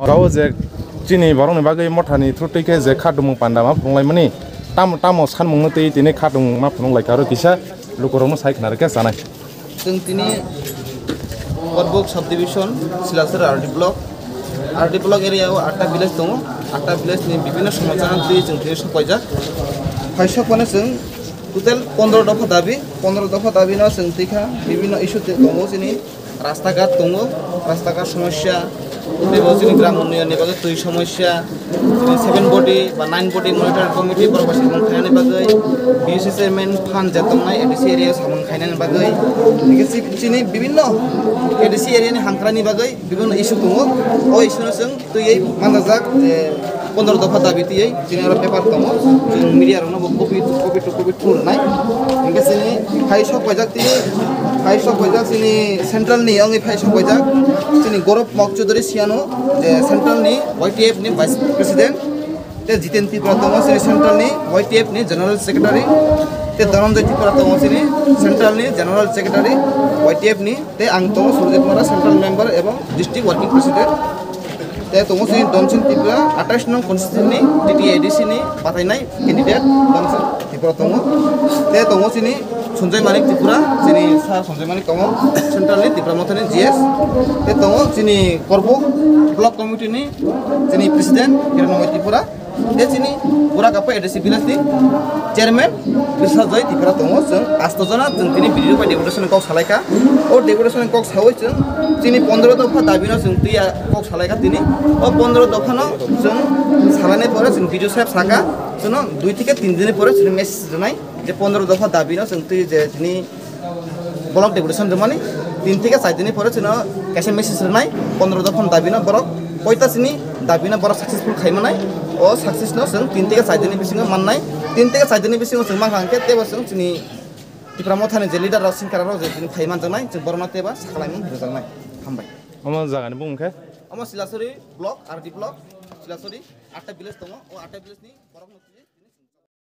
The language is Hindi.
Rawo je chini borong ni bagai mothani thruti ke je khadung panda ma phunglai mani tamo sanmung tei tini khadung ma phunglai karo kisa lukorong sai khnar ke sanai जों दिनै कटबुक सब डिविजन सिलासर आरडी ब्लक एरियायाव 8टा विलेज दङ 8टा विलेजनि विभिन्न समाजान जों दिनै सफायजा फायसखौनो जों टोटल 15 दफा दाबिनाव जों दैखा विभिन्न इस्यु दङ जोंनि रास्ताघाट दङ रास्ताघाट समस्या जोंनि ग्राम उन्नयननि बागै दै समस्या 7 बडी बा 9 बडी मनिटर कमिटि प्रबासी खायनायनि बागै बिएससी चेयरमैन फान जातंनाय एडिसि एरिया सामन खायनायनि बागै जोंनि विभिन्न एडिसि एरियानि हांख्रानि बागै विभिन्न इस्यु दङ ओ इस्युनो जों दैयै मानजाक 15 दफा दाबि दैयै जोंनि पेपार दङ जों मिडियायावनो कपि थुरनाय जोंनि फायसक बायजाक जोंनि सेन्ट्रेलनि आंनि फायसक बायजाक जोंनि गौरव मक चौधुरी सियानो सेन्ट्रेलनि YTF नि भाइस प्रेसिडेंट ते जितेन त्रिपुरा दङ जोंनि सेन्ट्रेलनि YTF नि जनरल सेक्रेटारि ते धनन्जय त्रिपुरा दङ जोंनि सेन्ट्रेलनि जनरल सेक्रेटारि YTF नि ते आं दङ सुरजित मरा सेन्ट्रेल मेम्बर एवं डिस्ट्रिक्ट वर्किं प्रेसिडेंट ते दङ जोंनि दमसिन त्रिपुरा 28 नं कन्स्टिट्युएन्सि TTADC नि बाथायनाय केन्डिडेट दमसिन त्रिपुरा दङ ते दङ जोंनि सन्जय मानिक त्रिपुरा जोंनि सार सन्जय मानिक दङ सेन्ट्रेलनि त्रिपुरा मथानि GS ते दङ जोंनि करबुक ब्लक कमिटिनि जोंनि प्रेसिडेंट हिरण्मय त्रिपुरा ते जोंनि बुराकापा एडिसि भिलेजनि चेयरमैन बिरसाजय त्रिपुरा दङ जों 8 जना जों दिनै भिडिअ बाय डेपुटेसन कक सालायखा ओ डेपुटेसन कक सावै जों जोंनि 15 दफा दाबिनाव जों दैया कक सालायखा दिनै ओ 15 दफानो जों सालायनाय परे जों भिडिअ साहेब साका जों 2 থেকে 3 दिन परे जों मेसेज जनाय जे 15 दफा दाबिनाव जों दै जे दिनै ब्लक डेपुटेसन जमानि 3 থেকে 4 दिन परे जों कैसे मेसेज जनाय 15 दफा दाबिनाव बरक कयतासिनि दाबिनाव बरक सक्सेसफुल खायमानाय ओ सक्सेसनो जों 3 থেকে 4 दिन बिसिङाव माननाय 3 থেকে 4 दिन बिसिङाव जों माखांखे तेबा जों जोंनि त्रिपुरा मथानि जे लिडार राव सिनकाराव जों दिनै फायमान जनाय जों बरना तेबा साखालायमोन रोजांनाय हामबाय अमा जागानि बुंखे अमा सिलासरी ब्लक आरडी ब्लक सिलासरी 8टा विलेज दङ ओ 8टा विलेजनि बरक